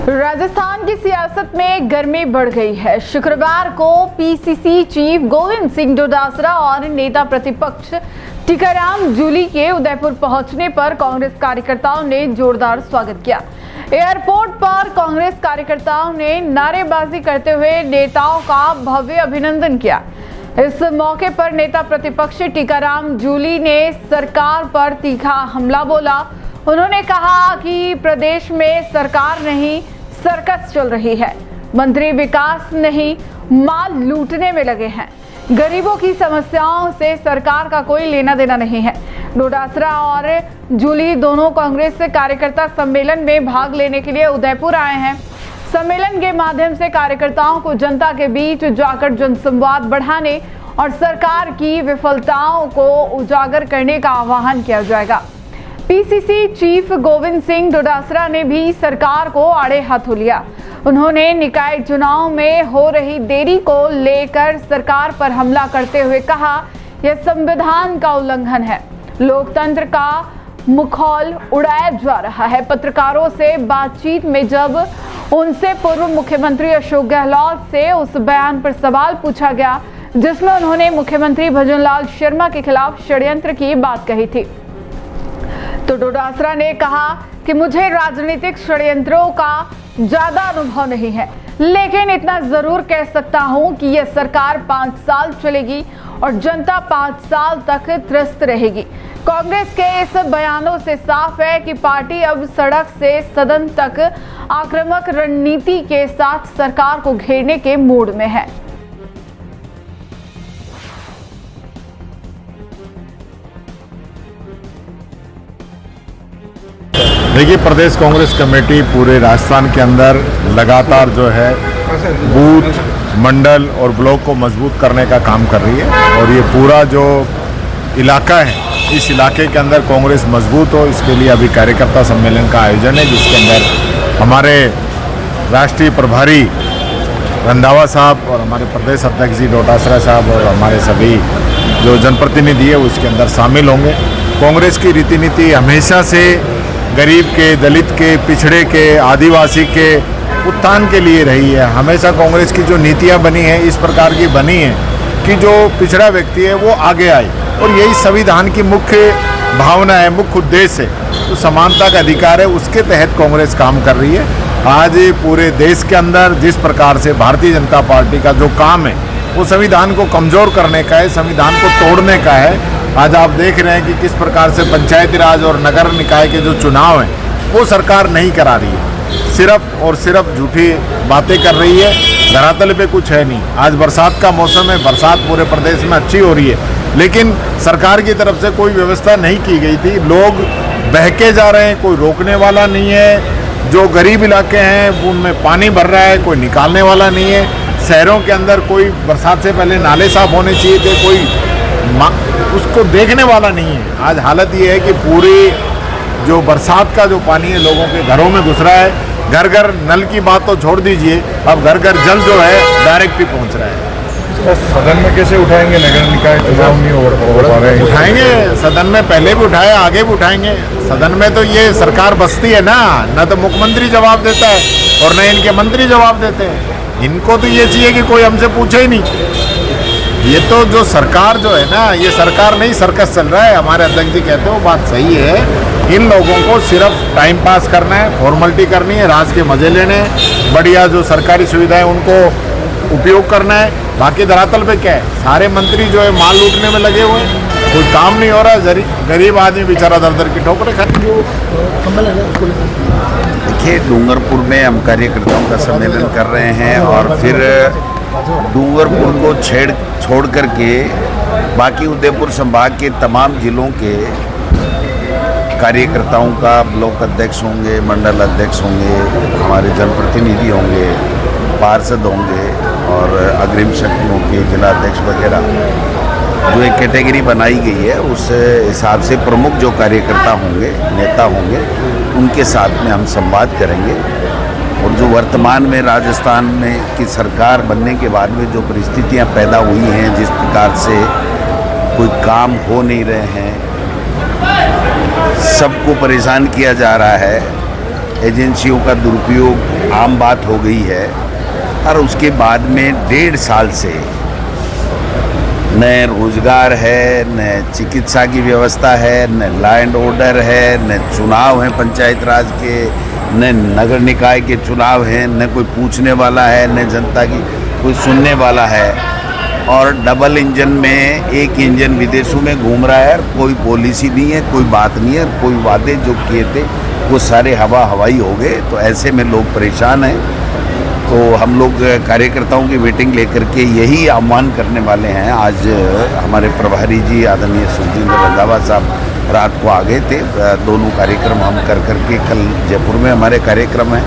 राजस्थान की सियासत में गर्मी बढ़ गई है। शुक्रवार को पीसीसी चीफ गोविंद सिंह डोटासरा और नेता प्रतिपक्ष टीकाराम जूली के उदयपुर पहुंचने पर कांग्रेस कार्यकर्ताओं ने जोरदार स्वागत किया। एयरपोर्ट पर कांग्रेस कार्यकर्ताओं ने नारेबाजी करते हुए नेताओं का भव्य अभिनंदन किया। इस मौके पर नेता प्रतिपक्ष टीकाराम जूली ने सरकार पर तीखा हमला बोला। उन्होंने कहा कि प्रदेश में सरकार नहीं सर्कस चल रही है, मंत्री विकास नहीं माल लूटने में लगे हैं। गरीबों की समस्याओं से सरकार का कोई लेना देना नहीं है। डोटासरा और जूली दोनों कांग्रेस कार्यकर्ता सम्मेलन में भाग लेने के लिए उदयपुर आए हैं। सम्मेलन के माध्यम से कार्यकर्ताओं को जनता के बीच जाकर जनसंवाद बढ़ाने और सरकार की विफलताओं को उजागर करने का आह्वान किया जाएगा। पीसीसी चीफ गोविंद सिंह डोटासरा ने भी सरकार को आड़े हाथों लिया। उन्होंने निकाय चुनाव में हो रही देरी को लेकर सरकार पर हमला करते हुए कहा, यह संविधान का उल्लंघन है, लोकतंत्र का मुखौल उड़ाया जा रहा है। पत्रकारों से बातचीत में जब उनसे पूर्व मुख्यमंत्री अशोक गहलोत से उस बयान पर सवाल पूछा गया जिसमें उन्होंने मुख्यमंत्री भजनलाल शर्मा के खिलाफ षड्यंत्र की बात कही थी, तो डोटासरा ने कहा कि मुझे राजनीतिक षड्यंत्रों का ज्यादा अनुभव नहीं है, लेकिन इतना जरूर कह सकता हूं कि यह सरकार 5 साल चलेगी और जनता 5 साल तक त्रस्त रहेगी। कांग्रेस के इस बयानों से साफ है कि पार्टी अब सड़क से सदन तक आक्रामक रणनीति के साथ सरकार को घेरने के मूड में है। देखिए, प्रदेश कांग्रेस कमेटी पूरे राजस्थान के अंदर लगातार जो है बूथ, मंडल और ब्लॉक को मजबूत करने का काम कर रही है और ये पूरा जो इलाका है, इस इलाके के अंदर कांग्रेस मजबूत हो, इसके लिए अभी कार्यकर्ता सम्मेलन का आयोजन है, जिसके अंदर हमारे राष्ट्रीय प्रभारी रंधावा साहब और हमारे प्रदेश अध्यक्ष जी डोटासरा साहब और हमारे सभी जो जनप्रतिनिधि है उसके अंदर शामिल होंगे। कांग्रेस की रीति नीति हमेशा से गरीब के, दलित के, पिछड़े के, आदिवासी के उत्थान के लिए रही है। हमेशा कांग्रेस की जो नीतियां बनी हैं इस प्रकार की बनी हैं कि जो पिछड़ा व्यक्ति है वो आगे आए, और यही संविधान की मुख्य भावना है, मुख्य उद्देश्य है। तो समानता का अधिकार है, उसके तहत कांग्रेस काम कर रही है। आज पूरे देश के अंदर जिस प्रकार से भारतीय जनता पार्टी का जो काम है वो संविधान को कमज़ोर करने का है, संविधान को तोड़ने का है। आज आप देख रहे हैं कि किस प्रकार से पंचायती राज और नगर निकाय के जो चुनाव हैं वो सरकार नहीं करा रही है, सिर्फ और सिर्फ झूठी बातें कर रही है, धरातल पे कुछ है नहीं। आज बरसात का मौसम है, बरसात पूरे प्रदेश में अच्छी हो रही है, लेकिन सरकार की तरफ से कोई व्यवस्था नहीं की गई थी। लोग बहके जा रहे हैं, कोई रोकने वाला नहीं है। जो गरीब इलाके हैं उनमें पानी भर रहा है, कोई निकालने वाला नहीं है। शहरों के अंदर कोई बरसात से पहले नाले साफ होने चाहिए थे, कोई उसको देखने वाला नहीं है। आज हालत ये है कि पूरी जो बरसात का जो पानी है लोगों के घरों में घुस रहा है। घर घर नल की बात तो छोड़ दीजिए, अब घर घर जल जो है डायरेक्ट ही पहुंच रहा है। सदन में कैसे उठाएंगे? नगर निकाय चुनाव नहीं हो रहे हैं। उठाएंगे, सदन में पहले भी उठाए, आगे भी उठाएंगे। सदन में तो ये सरकार बसती है ना तो मुख्यमंत्री जवाब देता है और न इनके मंत्री जवाब देते हैं। इनको तो ये चाहिए कि कोई हमसे पूछे ही नहीं। ये तो जो सरकार जो है ना, ये सरकार नहीं सर्कस चल रहा है। हमारे अध्यक्ष जी कहते हैं वो बात सही है। इन लोगों को सिर्फ टाइम पास करना है, फॉर्मेलिटी करनी है, राज के मजे लेने हैं, बढ़िया जो सरकारी सुविधाएं उनको उपयोग करना है। बाकी धरातल पे क्या है, सारे मंत्री जो है माल लूटने में लगे हुए हैं, कोई काम नहीं हो रहा है। गरीब आदमी बेचारा दर दर की ठोकरें खाते। देखिए, डूंगरपुर में हम कार्यकर्ताओं का सम्मेलन कर रहे हैं और फिर डूंगरपुर को छोड़ करके बाकी उदयपुर संभाग के तमाम जिलों के कार्यकर्ताओं का ब्लॉक अध्यक्ष होंगे, मंडल अध्यक्ष होंगे, हमारे जनप्रतिनिधि होंगे, पार्षद होंगे और अग्रिम शक्तियों के जिला अध्यक्ष वगैरह जो एक कैटेगरी बनाई गई है उस हिसाब से प्रमुख जो कार्यकर्ता होंगे, नेता होंगे, उनके साथ में हम संवाद करेंगे। और जो वर्तमान में राजस्थान में की सरकार बनने के बाद में जो परिस्थितियां पैदा हुई हैं, जिस प्रकार से कोई काम हो नहीं रहे हैं, सबको परेशान किया जा रहा है, एजेंसियों का दुरुपयोग आम बात हो गई है और उसके बाद में 1.5 साल से न रोजगार है, न चिकित्सा की व्यवस्था है, न लॉ एंड ऑर्डर है, न चुनाव हैं पंचायत राज के, न नगर निकाय के चुनाव हैं, न कोई पूछने वाला है, न जनता की कोई सुनने वाला है। और डबल इंजन में एक इंजन विदेशों में घूम रहा है, कोई पॉलिसी नहीं है, कोई बात नहीं है, कोई वादे जो किए थे वो सारे हवाई हो गए। तो ऐसे में लोग परेशान हैं। तो हम लोग कार्यकर्ताओं की मीटिंग लेकर के यही आह्वान करने वाले हैं। आज हमारे प्रभारी जी आदरणीय सुरजिंदर रंधावा साहब रात को आ गए थे। दोनों कार्यक्रम हम कर के कल जयपुर में हमारे कार्यक्रम हैं।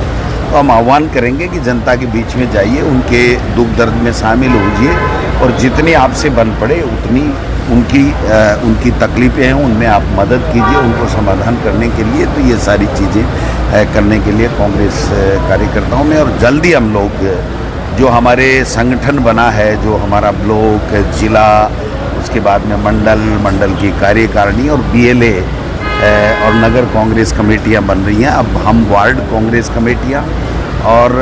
तो हम आह्वान करेंगे कि जनता के बीच में जाइए, उनके दुख दर्द में शामिल होइए और जितनी आपसे बन पड़े उतनी उनकी तकलीफ़ें हैं उनमें आप मदद कीजिए, उनको समाधान करने के लिए। तो ये सारी चीज़ें करने के लिए कांग्रेस कार्यकर्ताओं में, और जल्दी हम लोग जो हमारे संगठन बना है, जो हमारा ब्लॉक, जिला, उसके बाद में मंडल की कार्यकारिणी और BLA और नगर कांग्रेस कमेटियां बन रही हैं। अब हम वार्ड कांग्रेस कमेटियां और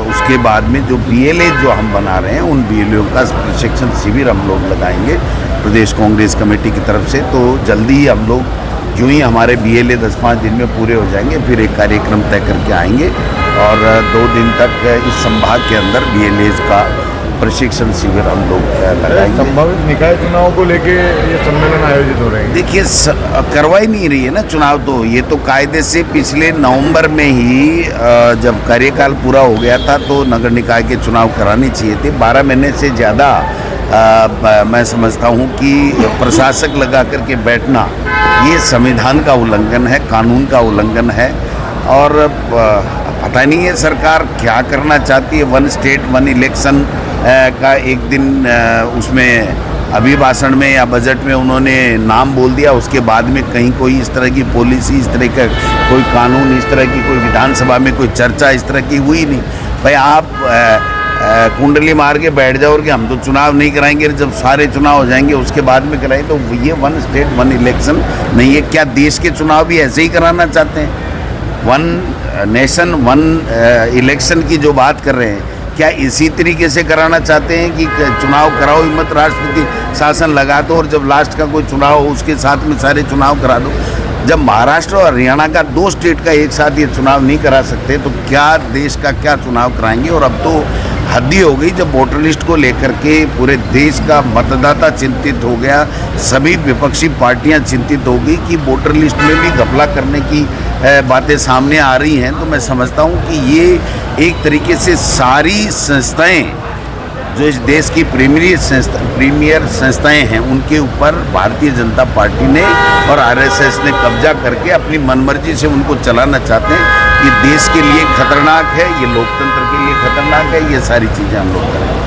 उसके बाद में जो BLA जो हम बना रहे हैं उन BLA का प्रशिक्षण शिविर हम लोग लगाएंगे प्रदेश कांग्रेस कमेटी की तरफ से। तो जल्दी ही हम लोग जो ही हमारे BLA 10-5 दिन में पूरे हो जाएंगे, फिर एक कार्यक्रम तय करके आएंगे और 2 दिन तक इस संभाग के अंदर BLA का प्रशिक्षण शिविर हम लोग लगाएंगे। संभावित निकाय चुनाव को लेके ये सम्मेलन आयोजित हो रहे हैं। देखिए करवा ही नहीं रही है ना चुनाव, तो ये तो कायदे से पिछले नवंबर में ही जब कार्यकाल पूरा हो गया था तो नगर निकाय के चुनाव कराने चाहिए थे। 12 महीने से ज़्यादा मैं समझता हूँ कि प्रशासक लगा करके बैठना ये संविधान का उल्लंघन है, कानून का उल्लंघन है। और पता नहीं है सरकार क्या करना चाहती है। 1 स्टेट 1 इलेक्शन का एक दिन उसमें अभिभाषण में या बजट में उन्होंने नाम बोल दिया, उसके बाद में कहीं कोई इस तरह की पॉलिसी, इस तरह का कोई कानून, इस तरह की कोई विधानसभा में कोई चर्चा इस तरह की हुई नहीं। भाई आप कुंडली मार के बैठ जाओ कि हम तो चुनाव नहीं कराएंगे, जब सारे चुनाव हो जाएंगे उसके बाद में कराएं, तो ये 1 स्टेट 1 इलेक्शन नहीं है। क्या देश के चुनाव भी ऐसे ही कराना चाहते हैं? 1 नेशन 1 इलेक्शन की जो बात कर रहे हैं, क्या इसी तरीके से कराना चाहते हैं कि चुनाव कराओ, हिम्मत राष्ट्रपति शासन लगा दो और जब लास्ट का कोई चुनाव हो उसके साथ में सारे चुनाव करा दो? जब महाराष्ट्र और हरियाणा का 2 स्टेट का एक साथ ये चुनाव नहीं करा सकते तो क्या देश का क्या चुनाव कराएंगे? और अब तो हद ही हो गई जब वोटर लिस्ट को लेकर के पूरे देश का मतदाता चिंतित हो गया, सभी विपक्षी पार्टियां चिंतित हो गई कि वोटर लिस्ट में भी घपला करने की बातें सामने आ रही हैं। तो मैं समझता हूं कि ये एक तरीके से सारी संस्थाएं जो इस देश की प्रीमियर संस्थाएं हैं उनके ऊपर भारतीय जनता पार्टी ने और RSS ने कब्जा करके अपनी मनमर्जी से उनको चलाना चाहते हैं। ये देश के लिए खतरनाक है, ये लोकतंत्र के लिए खतरनाक है। ये सारी चीज़ें हम लोग करेंगे।